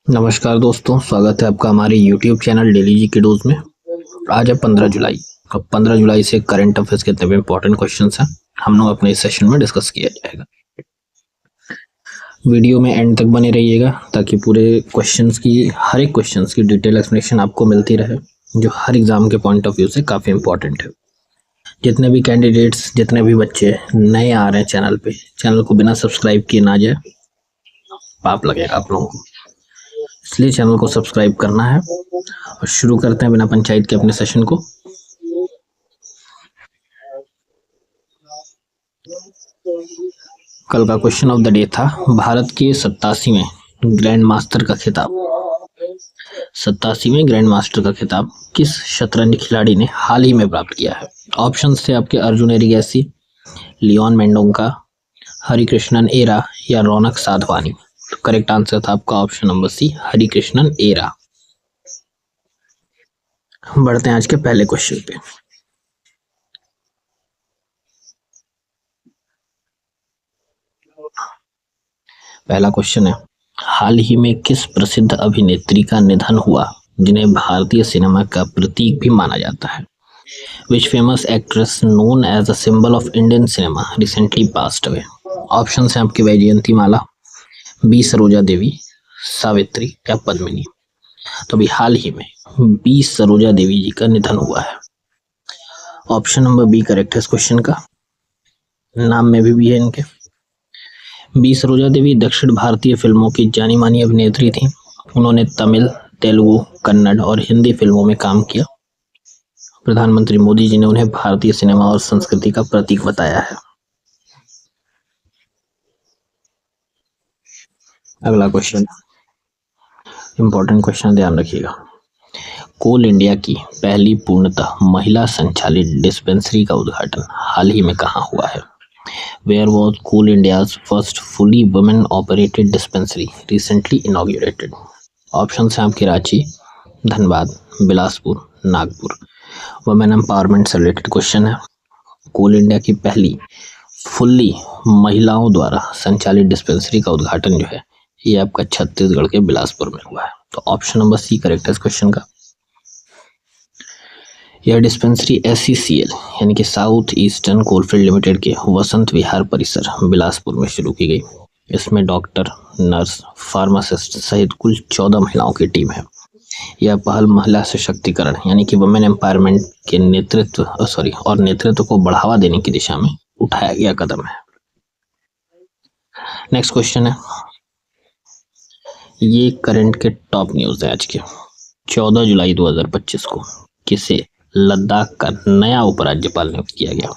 नमस्कार दोस्तों, स्वागत है आपका हमारे YouTube चैनल डेली जी के डोज में। आज है 15 जुलाई। अब 15 जुलाई से करंट अफेयर्स के तमाम इंपॉर्टेंट क्वेश्चंस हैं, हम लोग अपने इस सेशन में डिस्कस किया जाएगा। वीडियो में एंड तक बने रहिएगा ताकि पूरे क्वेश्चंस की हर एक क्वेश्चंस की डिटेल एक्सप्लेनेशन आपको मिलती रहे, जो हर एग्जाम के पॉइंट ऑफ व्यू से काफ़ी इंपॉर्टेंट है। जितने भी कैंडिडेट्स, जितने भी बच्चे नए आ रहे हैं चैनल पे, चैनल को बिना सब्सक्राइब किए ना जाए, पाप लगेगा आप लोगों को, इसलिए चैनल को सब्सक्राइब करना है। और शुरू करते हैं बिना पंचायत के अपने सेशन को। कल का क्वेश्चन ऑफ द डे था, भारत के 87वें ग्रैंड मास्टर का खिताब 87वें ग्रैंड मास्टर का खिताब किस शतरंज खिलाड़ी ने हाल ही में प्राप्त किया है? ऑप्शंस थे आपके अर्जुन एरिगैसी, लियोन मेंडोंका, हरिकृष्णन एरा या रौनक साधवानी। तो करेक्ट आंसर था आपका option number C, Harikrishnan Era. बढ़ते हैं आज के पहले क्वेश्चन पे। पहला क्वेश्चन है, हाल ही में किस प्रसिद्ध अभिनेत्री का निधन हुआ जिन्हें भारतीय सिनेमा का प्रतीक भी माना जाता है? Which famous actress known as a symbol of Indian cinema recently passed away? Option है आपकी वैजयंती माला, बी सरोजा देवी, सावित्री या पद्मिनी। तो अभी हाल ही में बी सरोजा देवी जी का निधन हुआ है। ऑप्शन नंबर बी करेक्ट है इस क्वेश्चन का, नाम में भी है इनके। बी सरोजा देवी दक्षिण भारतीय फिल्मों की जानी मानी अभिनेत्री थी। उन्होंने तमिल, तेलुगु, कन्नड़ और हिंदी फिल्मों में काम किया। प्रधानमंत्री मोदी जी ने उन्हें भारतीय सिनेमा और संस्कृति का प्रतीक बताया है। अगला क्वेश्चन, इंपॉर्टेंट क्वेश्चन, ध्यान रखिएगा। कोल इंडिया की पहली पूर्णतः महिला संचालित डिस्पेंसरी का उद्घाटन हाल ही में कहाँ हुआ है? Where was Coal India's first fully women-operated dispensary recently inaugurated? Option हैं आपके रांची, धनबाद, बिलासपुर, नागपुर। वुमेन एम्पावरमेंट से रिलेटेड क्वेश्चन है। कोल इंडिया की पहली फुल्ली महिलाओं द्वारा संचालित डिस्पेंसरी का उद्घाटन जो है ये आपका छत्तीसगढ़ के बिलासपुर में हुआ है। तो ऑप्शन नंबर सी करेक्ट है इस क्वेश्चन का। यह डिस्पेंसरी SCCL यानी कि साउथ ईस्टर्न कोलफील्ड लिमिटेड के वसंत विहार परिसर बिलासपुर में शुरू की गई। इसमें डॉक्टर, नर्स, फार्मासिस्ट सहित कुल 14 महिलाओं की टीम है। यह पहल महिला सशक्तिकरण यानी कि वुमेन एम्पावरमेंट के नेतृत्व को बढ़ावा देने की दिशा में उठाया गया कदम है। नेक्स्ट क्वेश्चन है, ये करंट के टॉप न्यूज है आज के। 14 जुलाई 2025 को किसे लद्दाख का नया उपराज्यपाल नियुक्त किया गया?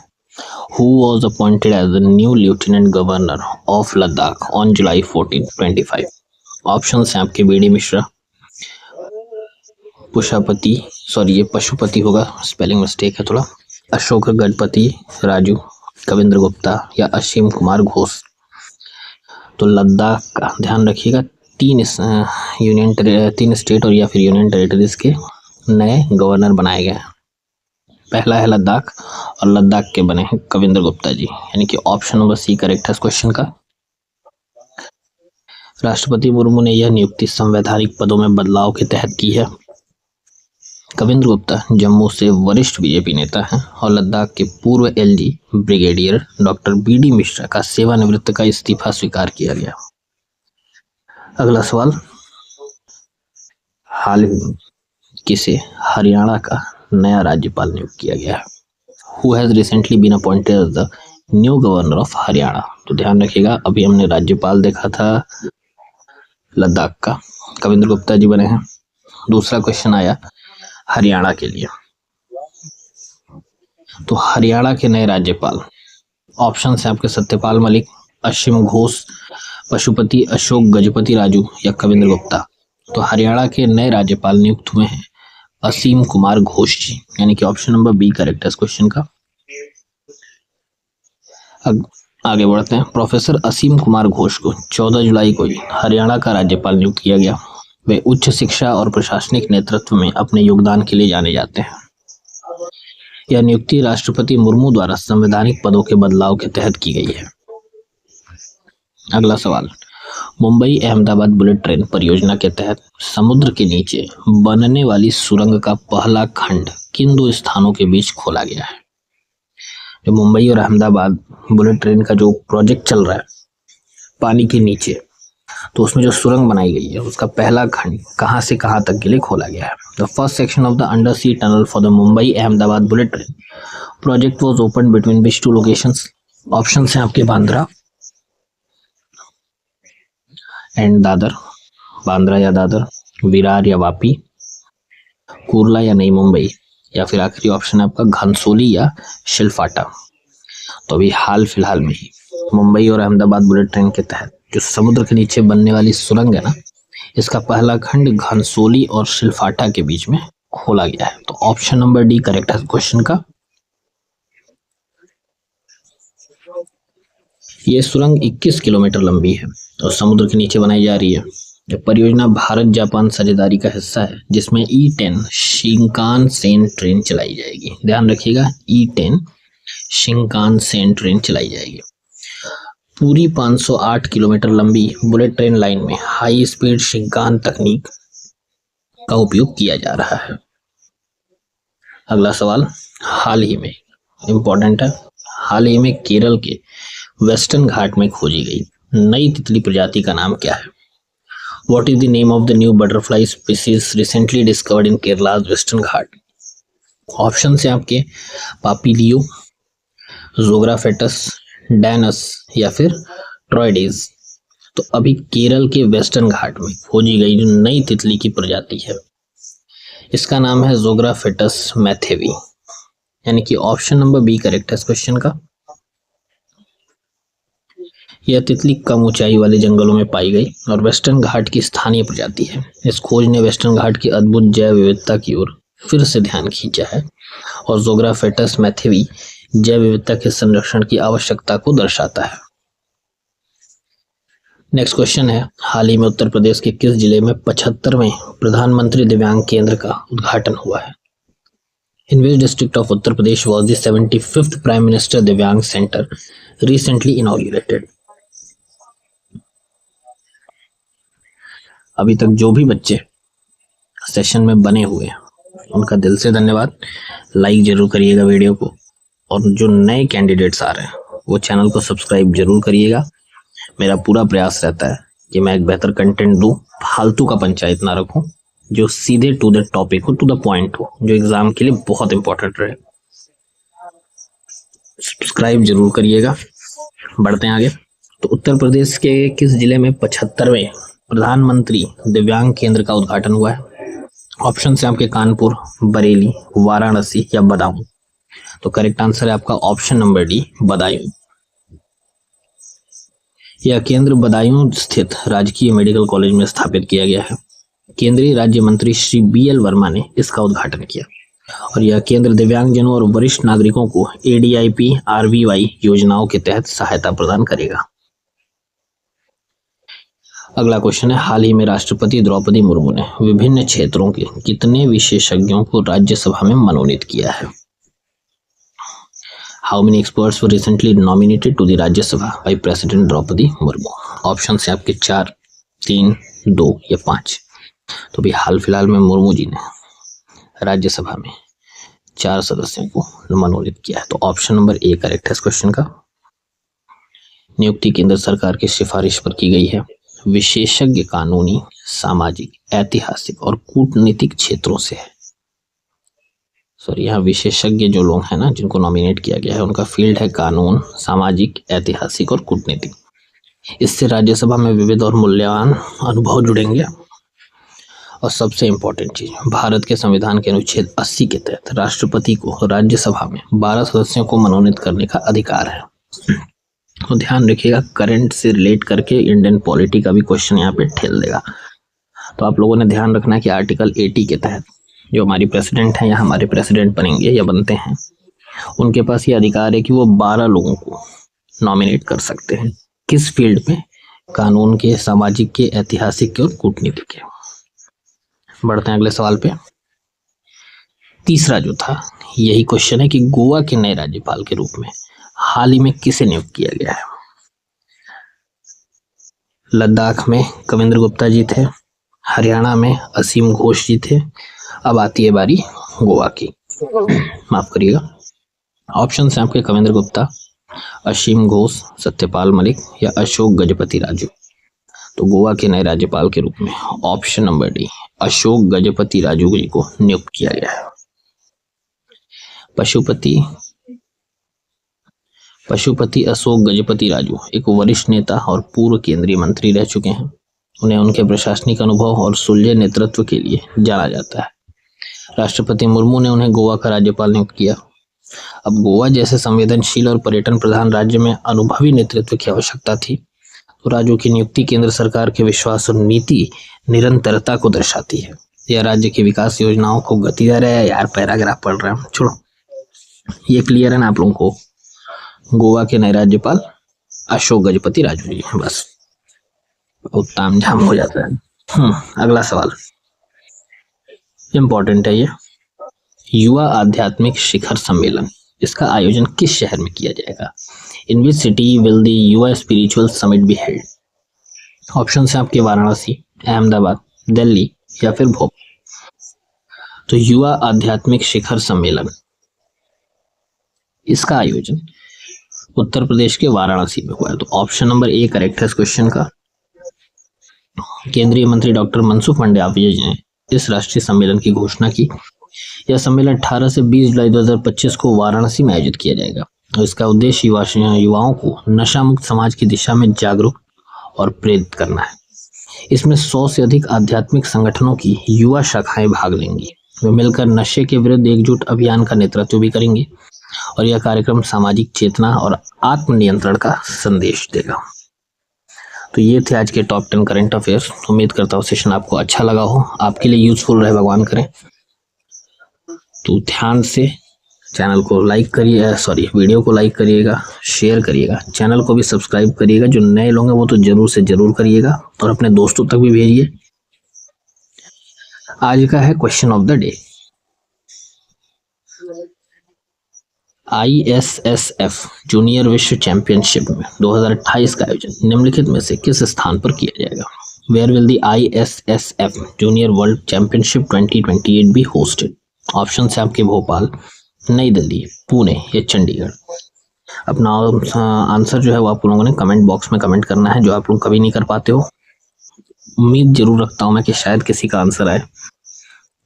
Who was appointed as the new lieutenant governor of Ladakh on July 14, 2025? Option हैं आपके बीडी मिश्रा, ये पशुपति होगा, स्पेलिंग मिस्टेक है थोड़ा, अशोक गजपति राजू, कविंद्र गुप्ता या असीम कुमार घोष। तो लद्दाख का ध्यान रखिएगा, तीन स्टेट और या फिर यूनियन टेरिटरीज के नए गवर्नर बनाए गए हैं। पहला है लद्दाख और लद्दाख के बने हैं कविंद्र गुप्ता जी, यानी कि ऑप्शन नंबर सी करेक्ट है इस क्वेश्चन का। राष्ट्रपति मुर्मू ने यह नियुक्ति संवैधानिक पदों में बदलाव के तहत की है। कविंद्र गुप्ता जम्मू से वरिष्ठ बीजेपी नेता हैं और लद्दाख के पूर्व LG brigadier doctor BD Mishra का सेवानिवृत्त का इस्तीफा स्वीकार किया गया। अगला सवाल, हाल ही किसे हरियाणा का नया राज्यपाल नियुक्त किया गया है? Who has recently been appointed as the new governor of Haryana? तो ध्यान रखिएगा, अभी हमने राज्यपाल देखा था लद्दाख का, कविंद्र गुप्ता जी बने हैं। दूसरा क्वेश्चन आया हरियाणा के लिए, तो हरियाणा के नए राज्यपाल, ऑप्शन है आपके सत्यपाल मलिक, असीम घोष, पशुपति अशोक गजपति राजू या कविंद्र गुप्ता। तो हरियाणा के नए राज्यपाल नियुक्त हुए हैं असीम कुमार घोष जी, यानी कि ऑप्शन नंबर बी करेक्ट है इस क्वेश्चन का। आगे बढ़ते हैं। प्रोफेसर असीम कुमार घोष को 14 जुलाई को हरियाणा का राज्यपाल नियुक्त किया गया। वे उच्च शिक्षा और प्रशासनिक नेतृत्व में अपने योगदान के लिए जाने जाते हैं। यह नियुक्ति राष्ट्रपति मुर्मू द्वारा संवैधानिक पदों के बदलाव के तहत की गई है। अगला सवाल, मुंबई अहमदाबाद बुलेट ट्रेन परियोजना के तहत समुद्र के नीचे बनने वाली सुरंग का पहला खंड किन दो स्थानों के बीच खोला गया है? जो मुंबई और अहमदाबाद बुलेट ट्रेन का जो प्रोजेक्ट चल रहा है पानी के नीचे, तो उसमें जो सुरंग बनाई गई है उसका पहला खंड कहां से कहां तक के लिए खोला गया है? The first section of the under sea tunnel for the Mumbai Ahmedabad bullet train project was open between which two locations? Options हैं आपके बांद्रा एंड दादर, बांद्रा या दादर, विरार या वापी, कुर्ला या नई मुंबई, या फिर आखिरी ऑप्शन है आपका घनसोली या शिलफाटा। तो अभी हाल फिलहाल में ही मुंबई और अहमदाबाद बुलेट ट्रेन के तहत जो समुद्र के नीचे बनने वाली सुरंग है ना, इसका पहला खंड घनसोली और शिलफाटा के बीच में खोला गया है। तो ऑप्शन नंबर डी करेक्ट है क्वेश्चन का। ये सुरंग 21 किलोमीटर लंबी है और समुद्र के नीचे बनाई जा रही है। यह परियोजना भारत जापान साझेदारी का हिस्सा है जिसमें E10 शिंकानसेन ट्रेन चलाई जाएगी। ध्यान रखिएगा, E10 शिंकानसेन ट्रेन चलाई जाएगी। पूरी 508 किलोमीटर लंबी बुलेट ट्रेन लाइन में हाई स्पीड शिंकान तकनीक का उपयोग किया जा रहा है। अगला सवाल हाल ही में इंपॉर्टेंट है। हाल ही में केरल के वेस्टर्न घाट में खोजी गई नई तितली प्रजाति का नाम क्या है? What is the name of the new butterfly species recently discovered in Kerala's western Ghat? Option है आपके पापिलियो, जोग्राफेटस, डैनस या फिर ट्रॉयडेज। तो अभी केरल के वेस्टर्न घाट में खोजी गई जो नई तितली की प्रजाति है इसका नाम है जोग्राफेटस मैथेवी, यानी कि ऑप्शन नंबर बी करेक्ट है इस क्वेश्चन का। यह तितली कम ऊंचाई वाले जंगलों में पाई गई और वेस्टर्न घाट की स्थानीय प्रजाति है। इस खोज ने वेस्टर्न घाट की अद्भुत जैव विविधता की ओर फिर से ध्यान खींचा है और जोग्राफेटस मैथेवी जैव विविधता के संरक्षण की आवश्यकता को दर्शाता है। नेक्स्ट क्वेश्चन है, हाल ही में उत्तर प्रदेश के किस जिले में 75वें प्रधानमंत्री दिव्यांग केंद्र का उद्घाटन हुआ है? In which district of Uttar Pradesh was the 75th prime minister Divyang centre recently inaugurated? अभी तक जो भी बच्चे सेशन में बने हुए हैं उनका दिल से धन्यवाद। लाइक जरूर करिएगा वीडियो को, और जो नए कैंडिडेट्स आ रहे हैं वो चैनल को सब्सक्राइब जरूर करिएगा। मेरा पूरा प्रयास रहता है कि मैं एक बेहतर कंटेंट दूं, फालतू का पंचायत ना रखूं, जो सीधे टू द टॉपिक हो, टू द पॉइंट हो, जो एग्जाम के लिए बहुत इंपॉर्टेंट रहे। सब्सक्राइब जरूर करिएगा। बढ़ते हैं आगे। तो उत्तर प्रदेश के किस जिले में 75वें प्रधानमंत्री दिव्यांग केंद्र का उद्घाटन हुआ है? ऑप्शन है आपके कानपुर, बरेली, वाराणसी या बदायूं। तो करेक्ट आंसर है आपका ऑप्शन नंबर डी बदायूं। यह केंद्र बदायूं स्थित राजकीय मेडिकल कॉलेज में स्थापित किया गया है। केंद्रीय राज्य मंत्री श्री BL वर्मा ने इसका उद्घाटन किया और यह केंद्र दिव्यांगजनों और वरिष्ठ नागरिकों को ADIP RVY योजनाओं के तहत सहायता प्रदान करेगा। अगला क्वेश्चन है, हाल ही में राष्ट्रपति द्रौपदी मुर्मू ने विभिन्न क्षेत्रों के कितने विशेषज्ञों को राज्यसभा में मनोनीत किया है? How many experts were recently nominated to the Rajya Sabha by President Draupadi Murmu? Option है आपके 4, 3, 2 या 5। तो भी हाल फिलहाल में मुर्मू जी ने राज्यसभा में 4 सदस्यों को मनोनीत किया है। तो ऑप्शन नंबर ए करेक्ट है इस क्वेश्चन का। नियुक्ति केंद्र सरकार की सिफारिश पर की गई है। विशेषज्ञ कानूनी, सामाजिक, ऐतिहासिक और कूटनीतिक क्षेत्रों से है। सॉरी, यहाँ विशेषज्ञ जो लोग हैं ना जिनको नॉमिनेट किया गया है उनका फील्ड है कानून, सामाजिक, ऐतिहासिक और कूटनीतिक। इससे राज्यसभा में विविध और मूल्यवान अनुभव जुड़ेंगे। और सबसे इम्पोर्टेंट चीज, भारत के संविधान के अनुच्छेद 80 के तहत राष्ट्रपति को राज्यसभा में 12 सदस्यों को मनोनीत करने का अधिकार है। तो ध्यान रखिएगा, करंट से रिलेट करके इंडियन पॉलिटी का भी क्वेश्चन यहाँ पे ठेल देगा। तो आप लोगों ने ध्यान रखना है कि आर्टिकल 80 के तहत जो हमारी प्रेसिडेंट हैं या हमारे प्रेसिडेंट बनेंगे या बनते हैं, उनके पास ये अधिकार है कि वो 12 लोगों को नॉमिनेट कर सकते हैं। किस फील्ड में? कानून के, सामाजिक के, ऐतिहासिक के और कूटनीति के। बढ़ते हैं अगले सवाल पे। तीसरा जो था यही क्वेश्चन है कि गोवा के नए राज्यपाल के रूप में हाल ही में किसे नियुक्त किया गया है? लद्दाख में कविंद्र गुप्ता जी थे, हरियाणा में असीम घोष जी थे। अब आती है बारी गोवा की, माफ करिएगा। ऑप्शन है आपके कविंद्र गुप्ता, असीम घोष, सत्यपाल मलिक या अशोक गजपति राजू। तो गोवा के नए राज्यपाल के रूप में option number D, Ashok Gajapati Raju ji को नियुक्त किया गया है। पशुपति अशोक गजपति राजू एक वरिष्ठ नेता और पूर्व केंद्रीय मंत्री रह चुके हैं। उन्हें उनके प्रशासनिक अनुभव और सुलझे नेतृत्व के लिए जाना जाता है। राष्ट्रपति मुर्मू ने उन्हें गोवा का राज्यपाल नियुक्त किया। अब गोवा जैसे संवेदनशील और पर्यटन प्रधान राज्य में अनुभवी नेतृत्व की आवश्यकता थी, तो राजू की नियुक्ति केंद्र सरकार के विश्वास और नीति निरंतरता को दर्शाती है। यह राज्य की विकास योजनाओं को गति दे रहा है। यार पैराग्राफ पढ़ रहे हैं, छोड़ो, ये क्लियर है ना आप लोगों को। गोवा के नए राज्यपाल अशोक गजपति राजू जी, बस बहुत तामझाम हो जाता है। अगला सवाल इंपॉर्टेंट है ये। युवा आध्यात्मिक शिखर सम्मेलन, इसका आयोजन किस शहर में किया जाएगा? इन विच सिटी विल द युवा spiritual summit be held? Option है आपके वाराणसी, अहमदाबाद, दिल्ली या फिर भोपाल। तो युवा आध्यात्मिक शिखर सम्मेलन, इसका आयोजन उत्तर प्रदेश के वाराणसी में हुआ है। तो ऑप्शन नंबर ए करेक्ट है इस क्वेश्चन का। केंद्रीय मंत्री डॉक्टर मनसुख मंडाविया जी ने इस राष्ट्रीय सम्मेलन की घोषणा की। यह सम्मेलन 18 से 20 जुलाई 2025 को वाराणसी में आयोजित किया जाएगा और इसका उद्देश्य युवाओं को नशा मुक्त समाज की दिशा में जागरूक और प्रेरित करना है। इसमें 100 से अधिक आध्यात्मिक संगठनों की युवा शाखाएं भाग लेंगी। वे मिलकर नशे के विरुद्ध एकजुट अभियान का नेतृत्व भी करेंगे और यह कार्यक्रम सामाजिक चेतना और आत्मनियंत्रण का संदेश देगा। तो ये थे आज के टॉप 10 करंट अफेयर्स। उम्मीद करता हूँ सेशन आपको अच्छा लगा हो, आपके लिए यूजफुल रहे, भगवान करें। तो ध्यान से चैनल को लाइक करिए, वीडियो को लाइक करिएगा, शेयर करिएगा, चैनल को भी सब्सक्राइब करिएगा। जो नए लोग हैं वो तो जरूर से जरूर करिएगा और अपने दोस्तों तक भी भेजिए। आज का है question of the day. ISSF junior विश्व चैंपियनशिप में 2028 का आयोजन निम्नलिखित में से किस स्थान पर किया जाएगा? Where will the ISSF junior world championship 2028 be hosted? Option है आपके भोपाल, नई दिल्ली, पुणे या चंडीगढ़। अपना आंसर जो है वो आप लोगों ने कमेंट बॉक्स में कमेंट करना है, जो आप लोग कभी नहीं कर पाते हो। उम्मीद जरूर रखता हूं मैं कि शायद किसी का आंसर आए,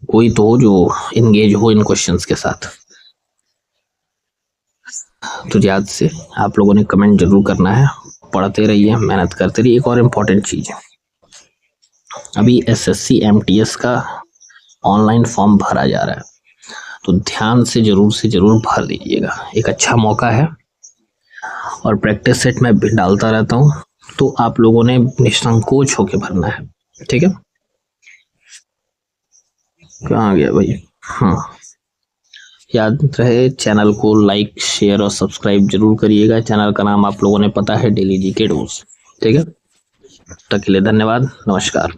कोई तो हो जो इंगेज हो इन क्वेश्चंस के साथ। तो याद से आप लोगों ने कमेंट जरूर करना है, पढ़ते रहिए, मेहनत करते रहिए। एक और इम्पोर्टेंट चीज है, अभी SSC MTS का ऑनलाइन फॉर्म भरा जा रहा है, तो ध्यान से जरूर भर लीजिएगा। एक अच्छा मौका है और प्रैक्टिस सेट में डालता रहता हूँ, तो आप लोगों ने निसंकोच होकर भरना है, ठीक है? कहाँ गया भाई? याद रहे चैनल को लाइक, शेयर और सब्सक्राइब जरूर करिएगा। चैनल का नाम आप लोगों ने पता है, डेली जीके डोज, ठीक है? तब तक के लिए धन्यवाद, नमस्कार।